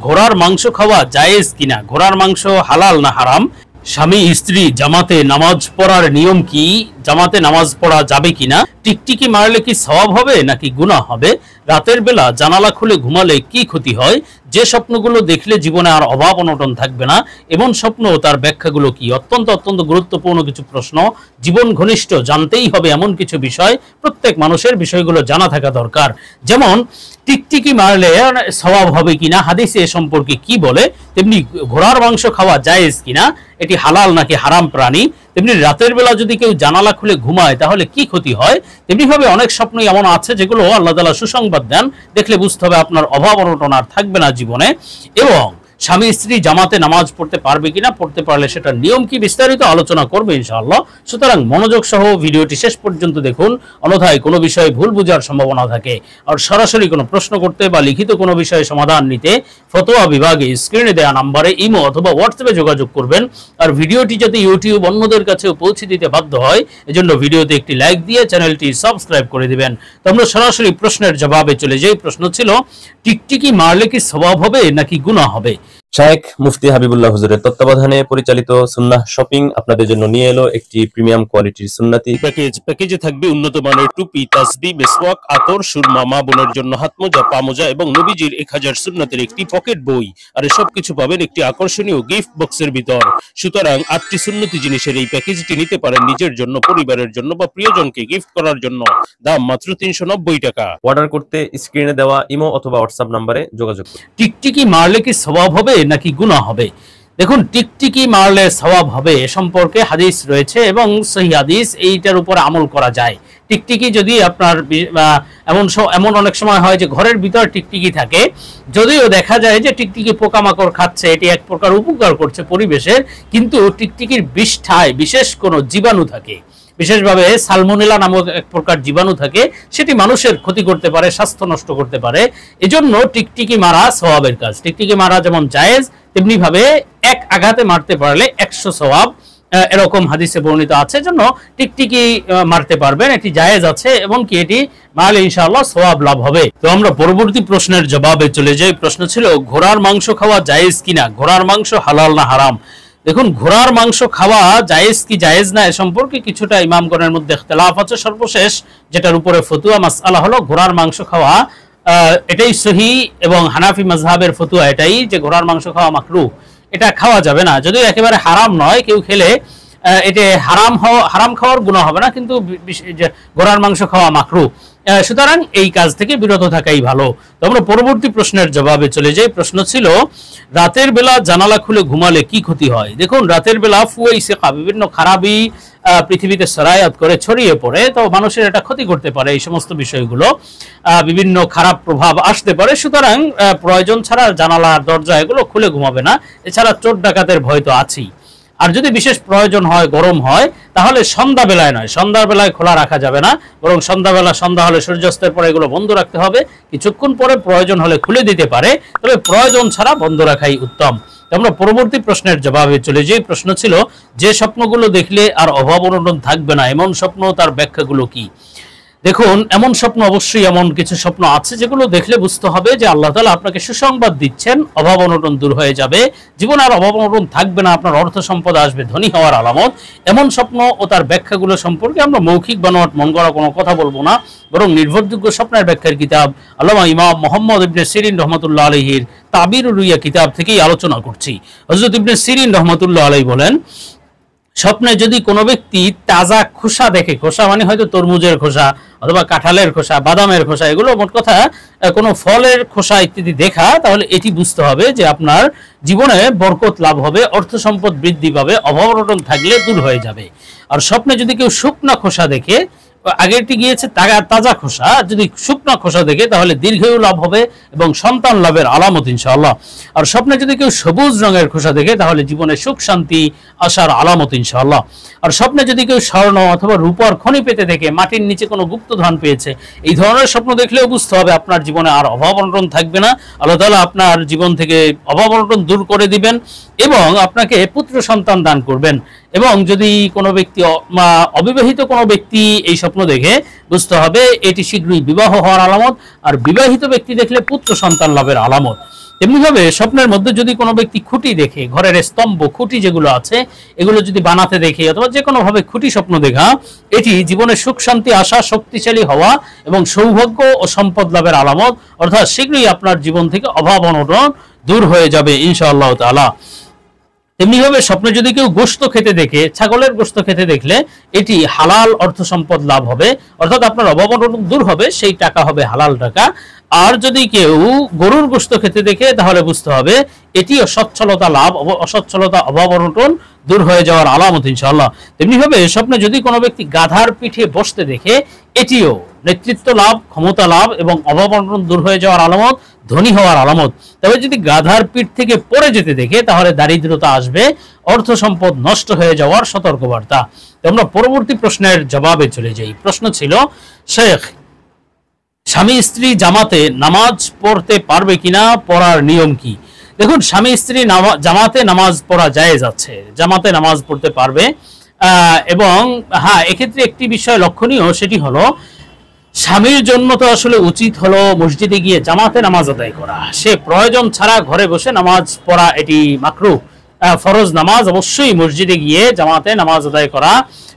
ঘোড়ার মাংস খাওয়া জায়েজ কিনা, ঘোড়ার মাংস হালাল না হারাম, স্বামী স্ত্রী জামাতে নামাজ পড়ার নিয়ম কি, জামাতে নামাজ পড়া যাবে কিনা, টিকটিকি মারলে কি সওয়াব হবে নাকি গুনাহ হবে, রাতের বেলা জানালা খুলে ঘুমালে কি ক্ষতি হয়, যে স্বপ্নগুলো দেখলে জীবনে আর অভাব অনটন থাকবে না এমন স্বপ্ন, তার ব্যাখ্যাগুলো কি। অত্যন্ত অত্যন্ত গুরুত্বপূর্ণ কিছু প্রশ্ন, জীবন ঘনিষ্ঠ, জানতেই হবে এমন কিছু বিষয়, প্রত্যেক মানুষের বিষয়গুলো জানা থাকা দরকার। যেমন টিকটিকি মারলে সওয়াব হবে কিনা, হাদিসে এ সম্পর্কে কি বলে, তেমনি ঘোড়ার মাংস খাওয়া জায়েজ কিনা, এটি হালাল নাকি হারাম প্রাণী, তেমনি রাতের বেলা যদি কেউ জানালা খুলে ঘুমায় তাহলে কি ক্ষতি হয়, তেমনি ভাবে অনেক স্বপ্নই এমন আছে যেগুলো আল্লাহ তাআলা সুসংবাদ দেন, দেখলে বুঝতে হবে আপনার অভাব অনটন আর থাকবে না জীবনে। এবং স্বামী স্ত্রী জামাতে নামাজ পড়তে পারবে কিনা, পড়তে পারলে সেটার নিয়ম কি, বিস্তারিত আলোচনা করবে ইনশাআল্লাহ। সুতরাং মনোযোগ সহ ভিডিওটি শেষ পর্যন্ত দেখুন, অন্যথায় কোনো বিষয়ে ভুল বোঝার সম্ভাবনা থাকে। আর সরাসরি কোনো প্রশ্ন করতে বা লিখিত কোনো বিষয়ে সমাধান নিতে ফতোয়া বিভাগে স্ক্রিনে দেওয়া নম্বরে ইমো অথবা হোয়াটসঅ্যাপে যোগাযোগ করবেন। আর ভিডিওটি যাতে ইউটিউব অন্যদের কাছেও পৌঁছে দিতে বাধ্য হয়, এজন্য ভিডিওতে একটি লাইক দিয়ে চ্যানেলটি সাবস্ক্রাইব করে দিবেন। তো আমরা সরাসরি প্রশ্নের জবাবে চলে যাই। প্রশ্ন ছিল, টিকটিকি মারলে কি সওয়াব হবে নাকি গুনাহ হবে? শায়েখ মুফতি হাবিবুল্লাহ হুজুরের তত্ত্বাবধানে পরিচালিত সুন্নাহ শপিং আপনাদের জন্য নিয়ে এলো একটি প্রিমিয়াম কোয়ালিটির সুন্নতি প্যাকেজে থাকবে উন্নত মানের টুপি, তাসবিহ, মিসওয়াক, আতর, সুরমা, মা বোনের জন্য হাতমোজা, পামোজা এবং নবীজির 1000 সুন্নাতের একটি পকেট বই। আর সব কিছু পাবেন একটি আকর্ষণীয় গিফট বক্সের ভিতর। সুতরাং 8টি সুন্নতি জিনিসের এই প্যাকেজটি নিতে পারেন নিজের জন্য, পরিবারের জন্য বা প্রিয়জনকে গিফট করার জন্য। দাম মাত্র 390 টাকা। অর্ডার করতে স্ক্রিনে দেওয়া ইমো অথবা হোয়াটসঅ্যাপ নম্বরে যোগাযোগ করুন। টিকটিকি মারলে কি সওয়াব হবে নাকি গুনাহ হবে? দেখুন, টিকটিকি মারলে সওয়াব হবে এ সম্পর্কে হাদিস রয়েছে এবং সহিহ হাদিস, এইটার উপর আমল করা যায়। টিকটিকি যদি আপনার এমন অনেক সময় হয় যে ঘরের ভিতর টিকটিকি থাকে, যদিও দেখা যায় যে টিকটিকি পোকামাকড় খাচ্ছে, এটি এক প্রকার উপকার করছে পরিবেশের, কিন্তু টিকটিকির বিষ্ঠায় বিশেষ কোনো জীবাণু থাকে, বিশেষভাবে সালমোনেলা নামক এক প্রকার জীবাণু থাকে, সেটি মানুষের ক্ষতি করতে পারে, স্বাস্থ্য নষ্ট করতে পারে। এজন্য টিকটিকি মারা সওয়াবের কাজ। টিকটিকি মারা যেমন জায়েজ, তেমনি ভাবে এক আঘাতে মারতে পারলে 100 সওয়াব, এরকম হাদিসে বর্ণিত আছে। জন্য টিকটিকি মারতে পারবেন, এটি জায়েজ আছে এবং কি এটি মারলে ইনশাআল্লাহ সওয়াব লাভ হবে। তো আমরা পরবর্তী প্রশ্নের জবাবে চলে যাই। প্রশ্ন ছিল, ঘোড়ার মাংস খাওয়া জায়েজ কিনা, ঘোড়ার মাংস হালাল না হারাম? দেখুন, ঘোড়ার মাংস খাওয়া জায়েজ কি জায়েজ না এ সম্পর্কে কিছুটা ইমামগণের মধ্যে ইখতিলাফ আছে। সর্বশেষ যেটার উপরে ফতুয়া মাসআলা হলো ঘোড়ার মাংস খাওয়া, এটাই সহিহ এবং হানাফি মাযহাবের ফতুয়া এটাই যে ঘোড়ার মাংস খাওয়া মাকরুহ, এটা খাওয়া যাবে না। যদিও একেবারে হারাম নয়, কেউ খেলে এটা হারাম খাওয়ার গুনাহ হবে না, কিন্তু ঘোড়ার মাংস খাওয়া মাকরুহ। সুতরাং এই কাজ থেকে বিরত থাকাই ভালো। তো আমরা পরবর্তী প্রশ্নের জবাবে চলে যাই। প্রশ্ন ছিল, রাতের বেলা জানালা খুলে ঘুমালে কি ক্ষতি হয়? দেখুন, রাতের বেলা ফুয়াইসিকা, বিভিন্ন খারাপি পৃথিবীতে সরায়াত করে ছড়িয়ে পড়ে, তো মানুষের এটা ক্ষতি করতে পারে। এই সমস্ত বিষয়গুলো বিভিন্ন খারাপ প্রভাব আসতে পারে। সুতরাং প্রয়োজন ছাড়া জানালা দরজা এগুলো খুলে ঘুমাবে না। এছাড়া চোর ডাকাতের ভয় তো আছেই। আর যদি বিশেষ প্রয়োজন হয়, গরম হয়, তাহলে সন্ধ্যাবেলায় নয়, সন্ধ্যাবেলায় খোলা রাখা যাবে না, বরং সন্ধ্যা হলে সূর্যাস্তের পরে এগুলো বন্ধ রাখতে হবে। কিছুক্ষণ পরে প্রয়োজন হলে খুলে দিতে পারে, তবে প্রয়োজন ছাড়া বন্ধ রাখাই উত্তম। আমরা পরবর্তী প্রশ্নের জবাবে চলে যাই। প্রশ্ন ছিল, যে স্বপ্নগুলো দেখলে আর অভাব অনটন থাকবে না এমন স্বপ্ন, তার ব্যাখ্যাগুলো কি? দেখুন, এমন স্বপ্ন অবশ্যই এমন কিছু স্বপ্ন আছে যেগুলো দেখলে বুঝতে হবে যে আল্লাহ তাআলা আপনাকে সুসংবাদ দিচ্ছেন, অভাব অনটন দূর হয়ে যাবে, জীবন আর অভাব অনটন থাকবে না, আপনার অর্থ সম্পদ আসবে, ধনী হওয়ার আলামত। এমন স্বপ্ন ও তার ব্যাখ্যাগুলো সম্পর্কে আমরা মৌখিক বানোয়াট মন গড়া কোনো কথা বলবো না, বরং নির্ভরযোগ্য স্বপ্নের ব্যাখ্যার কিতাব আল্লামা ইমাম মুহাম্মদ ইবনে সিরিন রাহমাতুল্লাহ আলাইহির তাবিরুর রুইয়া কিতাব থেকেই আলোচনা করছি। হযরত ইবনে সিরিন রাহমাতুল্লাহ আলাইহি বলেন, স্বপ্নে যদি কোনো ব্যক্তি তাজা খোসা দেখে, খোসা মানে হয়তো তরমুজের খোসা অথবা কাঁঠালের খোসা, বাদামের খোসা, এগুলো মোট কথা কোনো ফলের খোসা ইত্যাদি দেখা, তাহলে এটি বুঝতে হবে যে আপনার জীবনে বরকত লাভ হবে, অর্থ সম্পদ বৃদ্ধি পাবে, অভাব অনটন থাকলে দূর হয়ে যাবে। আর স্বপ্নে যদি কেউ শুকনা খোসা দেখে, আগেরটি গিয়েছে তাজা খোসা, যদি শুকনা খোসা দেখে তাহলে দীর্ঘায়ু লাভ হবে এবং সন্তান লাভের আলামত ইনশাআল্লাহ। আর স্বপ্নে যদি কেউ সবুজ রঙের খোসা দেখে তাহলে জীবনে সুখ শান্তি আসার আলামত ইনশাআল্লাহ। আর স্বপ্নে যদি কেউ স্বর্ণ অথবা রূপার খনি পেতে দেখে, মাটির নিচে কোনো গুপ্তধন পেয়েছে, এই ধরনের স্বপ্ন দেখলেও বুঝতে হবে আপনার জীবনে আর অভাব অনটন থাকবে না, আল্লাহ তাআলা আপনার জীবন থেকে অভাব অনটন দূর করে দিবেন এবং আপনাকে পুত্র সন্তান দান করবেন। এবং যদি কোনো ব্যক্তি অবিবাহিত কোনো ব্যক্তি এই স্বপ্ন দেখে বুঝতে হবে এটি শীঘ্রই বিবাহ হওয়ার আলামত, আর বিবাহিত ব্যক্তি দেখলে পুত্র সন্তান লাভের আলামত। তেমনিভাবে স্বপ্নের মধ্যে যদি কোনো ব্যক্তি খুঁটি দেখে, ঘরের স্তম্ভ খুঁটি যেগুলো আছে এগুলো যদি বানাতে দেখে অথবা যে কোনোভাবে খুঁটি স্বপ্ন দেখা, এটি জীবনে সুখ শান্তি আশা শক্তিশালী হওয়া এবং সৌভাগ্য ও সম্পদ লাভের আলামত, অর্থাৎ শীঘ্রই আপনার জীবন থেকে অভাব অনটন দূর হয়ে যাবে ইনশাআল্লাহ তাআলা। তেমনিভাবে স্বপ্নে যদি কেউ গোশত খেতে দেখে, ছাগলের গোশত খেতে দেখলে এটি হালাল অর্থ সম্পদ লাভ হবে, অর্থাৎ আপনার অভাব অনটন দূর হবে, সেই টাকা হবে হালাল টাকা। আর যদি কেউ গরুর গোশত খেতে দেখে তাহলে বুঝতে হবে এটি অসচ্ছলতা লাভ, অসচ্ছলতা অভাব অনটন দূর হয়ে যাওয়ার আলামত ইনশাআল্লাহ। তেমনিভাবে স্বপ্নে যদি কোনো ব্যক্তি গাধার পিঠে বসতে দেখে এটিও নেতৃত্ব লাভ, ক্ষমতা লাভ এবং অভাব অনটন দূর হয়ে যাওয়ার আলামত, ধনী হওয়ার আলামত। তবে যদি গাধার পিঠ থেকে পড়ে যেতে দেখে তাহলে দারিদ্রতা আসবে, অর্থ সম্পদ নষ্ট হয়ে যাওয়ার সতর্কবার্তা। আমরা পরবর্তী প্রশ্নের জবাবে চলে যাই। প্রশ্ন ছিল, শেখ, স্বামী স্ত্রী জামাতে নামাজ পড়তে পারবে কিনা, পড়ার নিয়ম কি? দেখুন, স্বামী স্ত্রী জামাতে নামাজ পড়া জায়েজ আছে, জামাতে নামাজ পড়তে পারবে। এবং হ্যাঁ, এক্ষেত্রে একটি বিষয় লক্ষণীয়, সেটি হলো স্বামীর জন্য তো আসলে উচিত হলো মসজিদে গিয়ে জামাতে নামাজ আদায় করা। সে প্রয়োজন ছাড়া ঘরে বসে নামাজ পড়া এটি মাকরুহ। ফরজ নামাজ অবশ্যই মসজিদে গিয়ে জামাতে নামাজ আদায় করা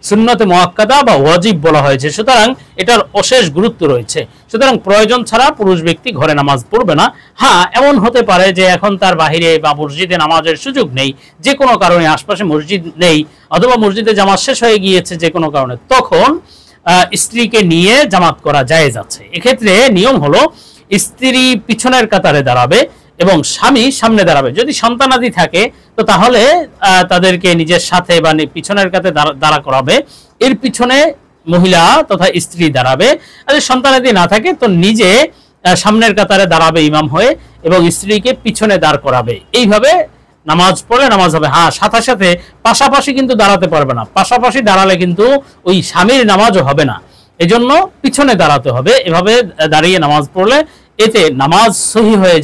সুন্নতে মুআক্কাদা বা ওয়াজিব বলা হয়েছে, সুতরাং এটার অশেষ গুরুত্ব রয়েছে। সুতরাং প্রয়োজন ছাড়া পুরুষ ব্যক্তি ঘরে নামাজ পড়বে না। হ্যাঁ, এমন হতে পারে যে এখন তার বাহিরে বা মসজিদে নামাজের সুযোগ নেই, যে কোনো কারণে আশপাশে মসজিদ নেই, অথবা মসজিদে জামাত শেষ হয়ে গিয়েছে যে কোনো কারণে, তখন স্ত্রীকে নিয়ে জামাত করা জায়েজ আছে। এক্ষেত্রে নিয়ম হলো স্ত্রী পিছনের কাতারে দাঁড়াবে এবং স্বামী সামনে দাঁড়াবে। যদি সন্তানাদি থাকে তো তাহলে তাদেরকে নিজের সাথে বা পিছনের কাতে দাঁড়া করাবে, এর পিছনে মহিলা তথা স্ত্রী দাঁড়াবে। আর সন্তানাদি না থাকে তো নিজে সামনের কাতারে দাঁড়াবে ইমাম হয়ে এবং স্ত্রীকে পিছনে দাঁড় করাবে। এইভাবে নামাজ পড়লে নামাজ হবে। হ্যাঁ, সাথে সাথে পাশাপাশি কিন্তু দাঁড়াতে পারবে না, পাশাপাশি দাঁড়ালে কিন্তু ওই স্বামীর নামাজও হবে না, এজন্য পিছনে দাঁড়াতে হবে। এভাবে দাঁড়িয়ে নামাজ পড়লে এতে নামাজ সহি হয়ে যাবে।